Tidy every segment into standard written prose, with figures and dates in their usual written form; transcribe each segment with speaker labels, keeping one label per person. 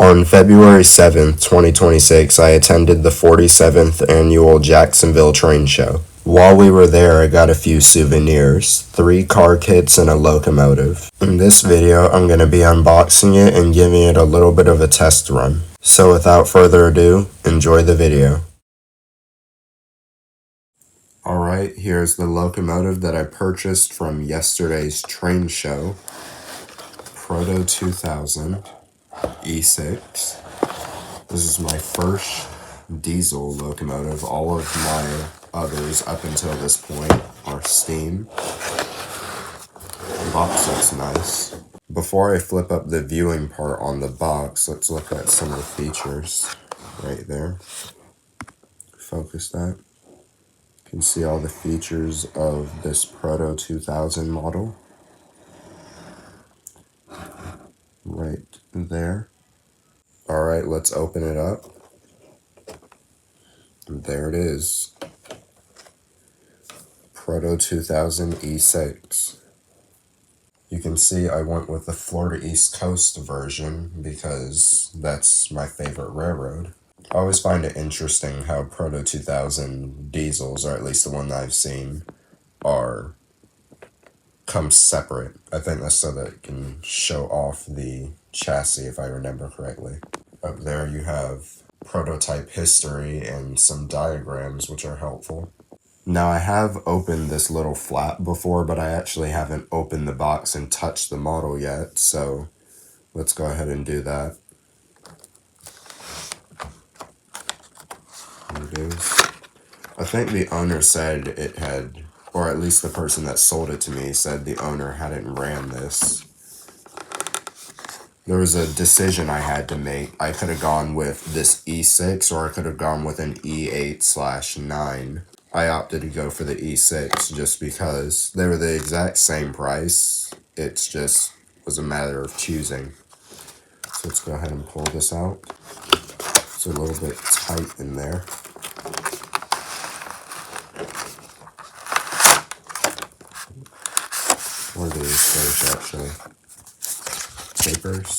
Speaker 1: On February 7th, 2026, I attended the 47th annual Jacksonville Train Show. While we were there, I got a few souvenirs, 3 car kits and a locomotive. In this video, I'm going to be unboxing it and giving it a little bit of a test run. So without further ado, enjoy the video. Alright, here's the locomotive that I purchased from yesterday's train show. Proto 2000 E6. This is my first diesel locomotive. All of my others up until this point are steam. The box looks nice. Before I flip up the viewing part on the box, let's look at some of the features right there. Focus that. You can see all the features of this Proto 2000 model right there. Alright, let's open it up. And there it is. Proto 2000 E6. You can see I went with the Florida East Coast version because that's my favorite railroad. I always find it interesting how Proto 2000 diesels, or at least the one that I've seen, come separate. I think that's so that it can show off the chassis, if I remember correctly. Up there you have prototype history and some diagrams which are helpful. Now I have opened this little flap before, but I actually haven't opened the box and touched the model yet, so let's go ahead and do that. There it is. I think the owner said it had, or at least the person that sold it to me said the owner hadn't ran this. There was a decision I had to make. I could have gone with this E6 or I could have gone with an E8/9. I opted to go for the E6 just because they were the exact same price. It's just was a matter of choosing. So let's go ahead and pull this out. It's a little bit tight in there. What are these? There's actually papers.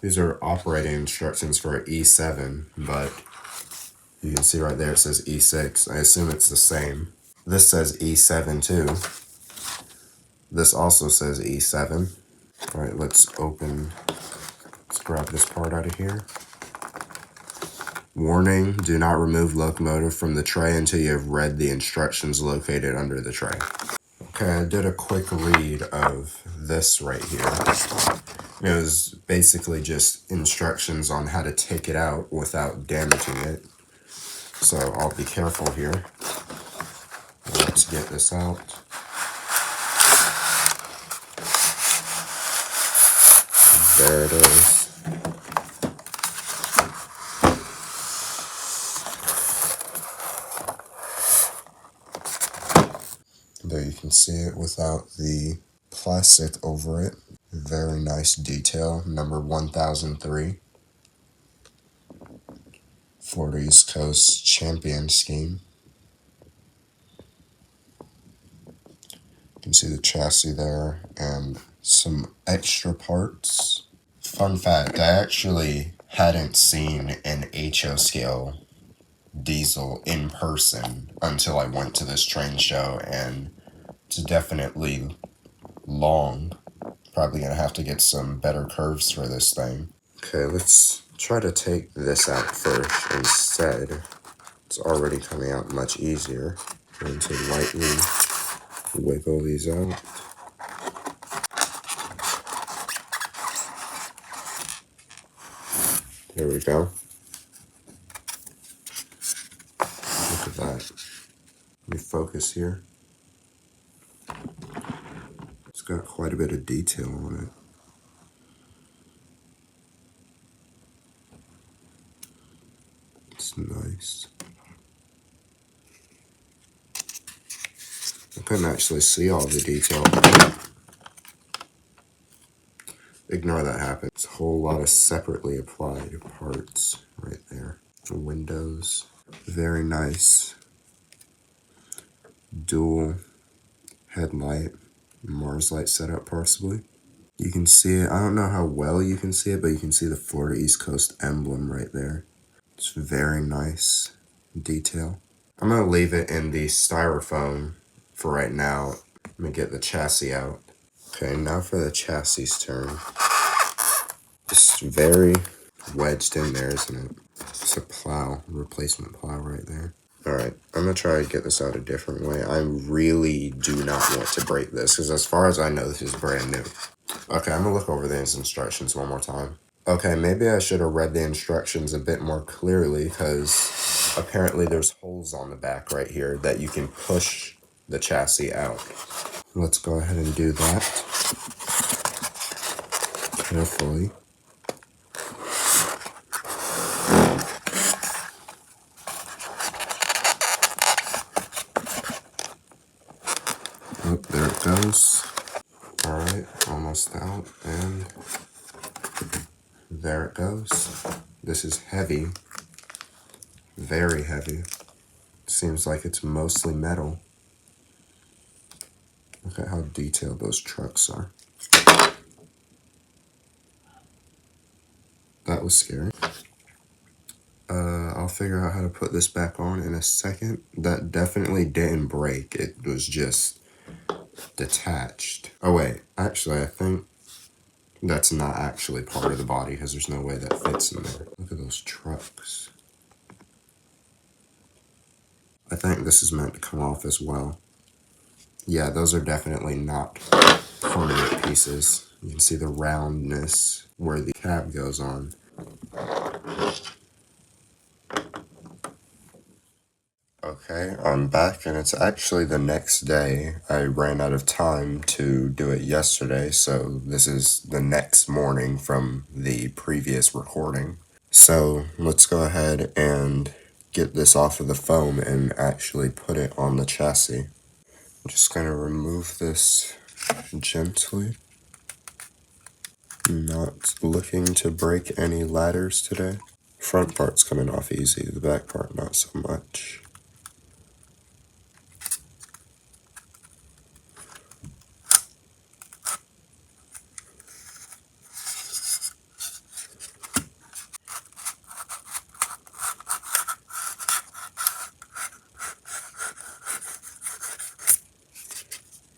Speaker 1: These are operating instructions for E7, but you can see right there it says E6. I assume it's the same. This says E7 too. This also says E7. Alright, let's grab this part out of here. Warning, do not remove locomotive from the tray until you have read the instructions located under the tray. Okay, I did a quick read of this right here. It was basically just instructions on how to take it out without damaging it. So I'll be careful here. Let's get this out. There it is. There you can see it without the plastic over it. Very nice detail. Number 1003. Florida East Coast Champion Scheme. You can see the chassis there and some extra parts. Fun fact, I actually hadn't seen an HO scale diesel in person until I went to this train show, and it's definitely long. Probably gonna have to get some better curves for this thing. Okay, let's try to take this out first instead. It's already coming out much easier. Going to lightly wiggle these out. There we go. Look at that. Let me focus here. It's got quite a bit of detail on it. It's nice. I couldn't actually see all the detail. Ignore that happened. It's a whole lot of separately applied parts right there. The windows. Very nice. Dual headlight. Mars light setup possibly. You can see it. I don't know how well you can see it, but you can see the Florida East Coast emblem right there. It's very nice detail. I'm going to leave it in the styrofoam for right now. Let me get the chassis out. Okay, now for the chassis turn. It's very wedged in there, isn't it? It's a plow, replacement plow right there. Alright, I'm going to try to get this out a different way. I really do not want to break this, because as far as I know, this is brand new. Okay, I'm going to look over these instructions one more time. Okay, maybe I should have read the instructions a bit more clearly, because apparently there's holes on the back right here that you can push the chassis out. Let's go ahead and do that carefully. Oh, there it goes. Alright, almost out, and there it goes. This is heavy, very heavy. Seems like it's mostly metal. Look at how detailed those trucks are. That was scary. I'll figure out how to put this back on in a second. That definitely didn't break. It was just detached. Oh wait, actually I think that's not actually part of the body because there's no way that fits in there. Look at those trucks. I think this is meant to come off as well. Yeah, those are definitely not permanent pieces. You can see the roundness where the cab goes on. Okay, I'm back, and it's actually the next day. I ran out of time to do it yesterday, so this is the next morning from the previous recording. So let's go ahead and get this off of the foam and actually put it on the chassis. I'm just going to remove this gently. Not looking to break any ladders today. Front part's coming off easy, the back part not so much.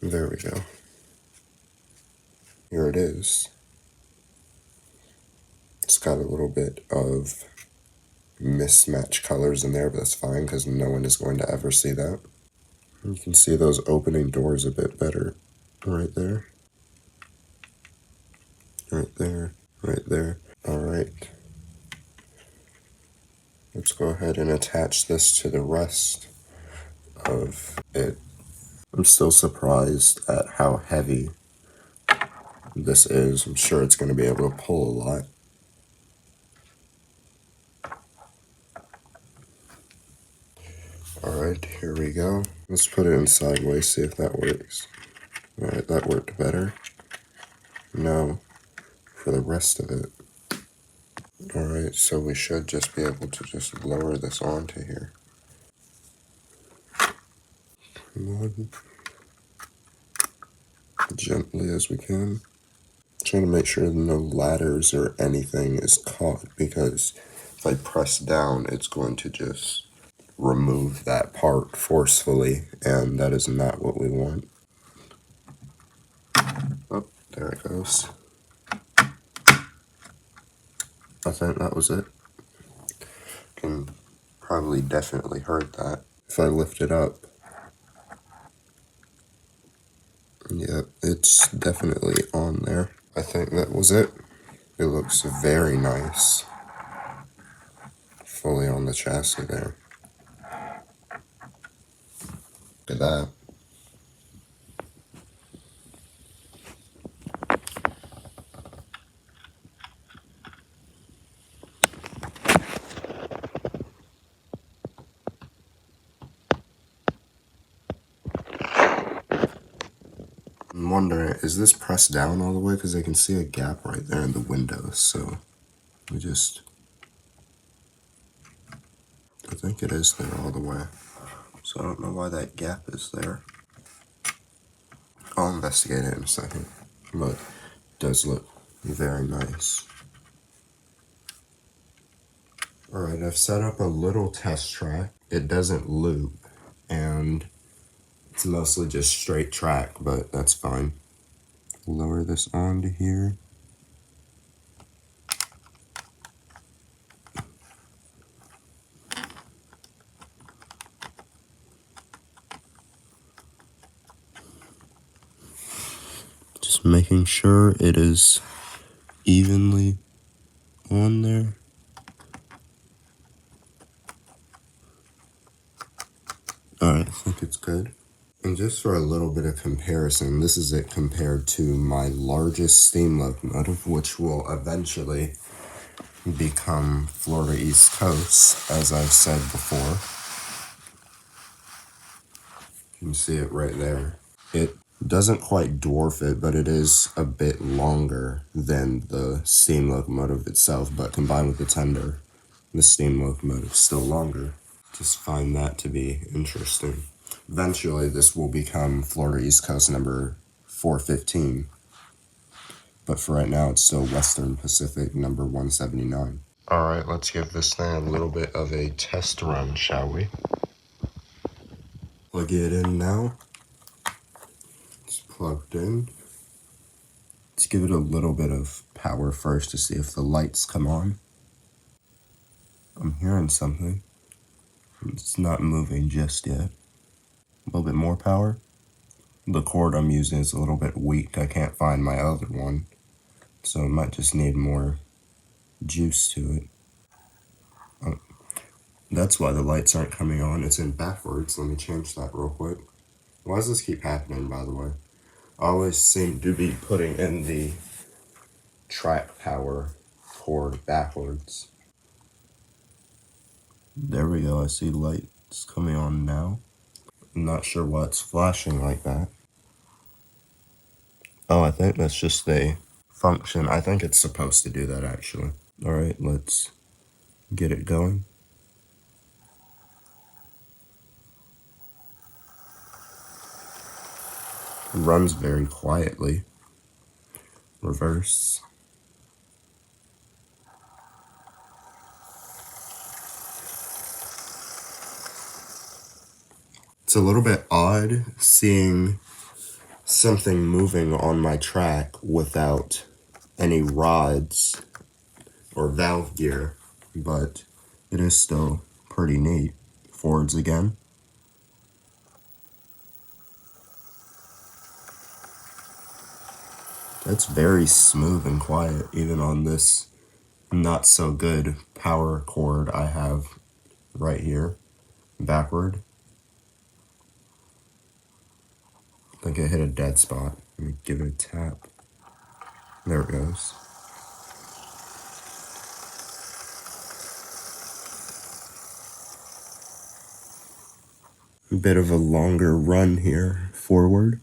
Speaker 1: There we go. Here it is. It's got a little bit of mismatched colors in there, but that's fine because no one is going to ever see that. You can see those opening doors a bit better. Right there. Right there. Right there. Alright. Let's go ahead and attach this to the rest of it. I'm still surprised at how heavy this is. I'm sure it's going to be able to pull a lot. Alright, here we go. Let's put it in sideways, see if that works. Alright, that worked better. No, for the rest of it. Alright, so we should just be able to just lower this onto here. Gently as we can. Trying to make sure no ladders or anything is caught, because if I press down, it's going to just remove that part forcefully, and that is not what we want. Oh, there it goes. I think that was it. Can probably definitely heard that. If I lift it up, yep, it's definitely on there. I think that was it. It looks very nice. Fully on the chassis there. Look at that. I'm wondering, is this pressed down all the way? Because I can see a gap right there in the window, so we just... I think it is there all the way. So I don't know why that gap is there. I'll investigate it in a second, but it does look very nice. Alright, I've set up a little test track. It doesn't loop, and it's mostly just straight track, but that's fine. Lower this onto here. Just making sure it is evenly on there. Alright, I think it's good. And just for a little bit of comparison, this is it compared to my largest steam locomotive, which will eventually become Florida East Coast, as I've said before. You can see it right there. It doesn't quite dwarf it, but it is a bit longer than the steam locomotive itself, but combined with the tender, the steam locomotive is still longer. Just find that to be interesting. Eventually, this will become Florida East Coast number 415, but for right now, it's still Western Pacific number 179. Alright, let's give this thing a little bit of a test run, shall we? Plug it in now. It's plugged in. Let's give it a little bit of power first to see if the lights come on. I'm hearing something. It's not moving just yet. A little bit more power. The cord I'm using is a little bit weak. I can't find my other one, so it might just need more juice to it. Oh, that's why the lights aren't coming on. It's in backwards. Let me change that real quick. Why does this keep happening, by the way? I always seem to be putting in the track power cord backwards. There we go. I see lights coming on now. I'm not sure why it's flashing like that. Oh, I think that's just a function. I think it's supposed to do that, actually. Alright, let's get it going. It runs very quietly. Reverse. It's a little bit odd seeing something moving on my track without any rods or valve gear, but it is still pretty neat. Forwards again. That's very smooth and quiet, even on this not so good power cord I have right here. Backward. I think I hit a dead spot. Let me give it a tap. There it goes. A bit of a longer run here, forward.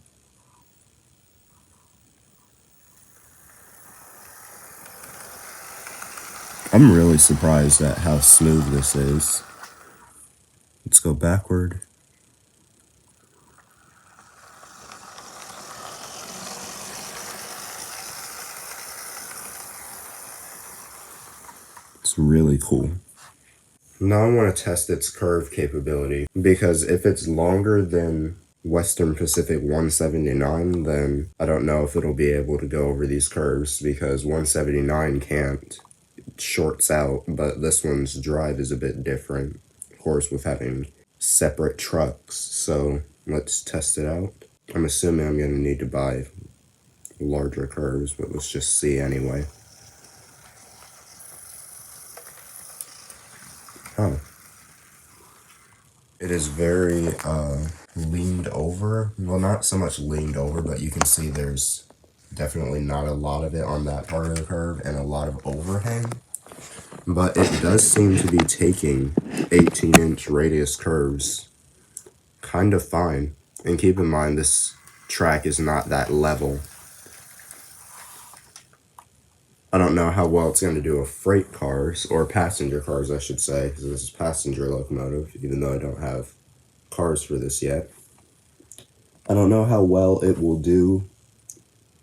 Speaker 1: I'm really surprised at how smooth this is. Let's go backward. It's really cool. Now I want to test its curve capability, because if it's longer than Western Pacific 179, then I don't know if it'll be able to go over these curves, because 179 can't. It shorts out, but this one's drive is a bit different, of course, with having separate trucks. So let's test it out. I'm assuming I'm going to need to buy larger curves, but let's just see anyway. Oh. It is very leaned over. Well, not so much leaned over, but you can see there's definitely not a lot of it on that part of the curve and a lot of overhang. But it does seem to be taking 18-inch radius curves kind of fine. And keep in mind, this track is not that level. I don't know how well it's going to do with freight cars, or passenger cars, I should say, because this is passenger locomotive, even though I don't have cars for this yet. I don't know how well it will do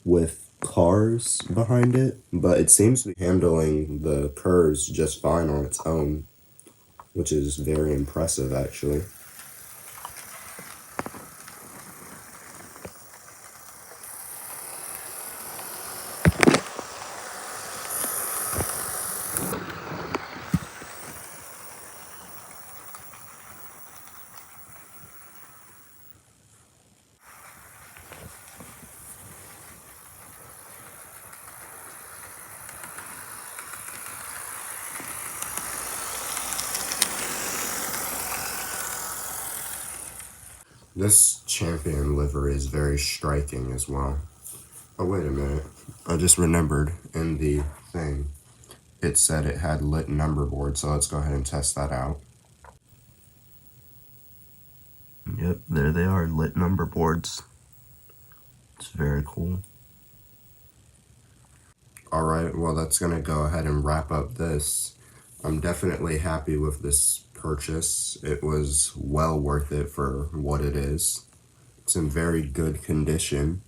Speaker 1: with cars behind it, but it seems to be handling the curves just fine on its own, which is very impressive actually. This champion livery is very striking as well. Oh, wait a minute. I just remembered in the thing, it said it had lit number board, so let's go ahead and test that out. Yep, there they are, lit number boards. It's very cool. Alright, well that's gonna go ahead and wrap up this. I'm definitely happy with this purchase. It was well worth it for what it is. It's in very good condition,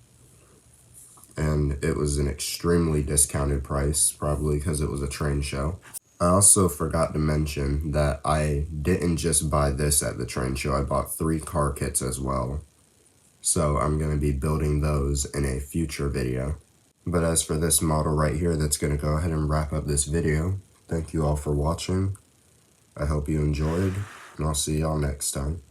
Speaker 1: and it was an extremely discounted price, probably because it was a train show. I also forgot to mention that I didn't just buy this at the train show, I bought 3 car kits as well. So I'm going to be building those in a future video. But as for this model right here, that's going to go ahead and wrap up this video. Thank you all for watching. I hope you enjoyed, and I'll see y'all next time.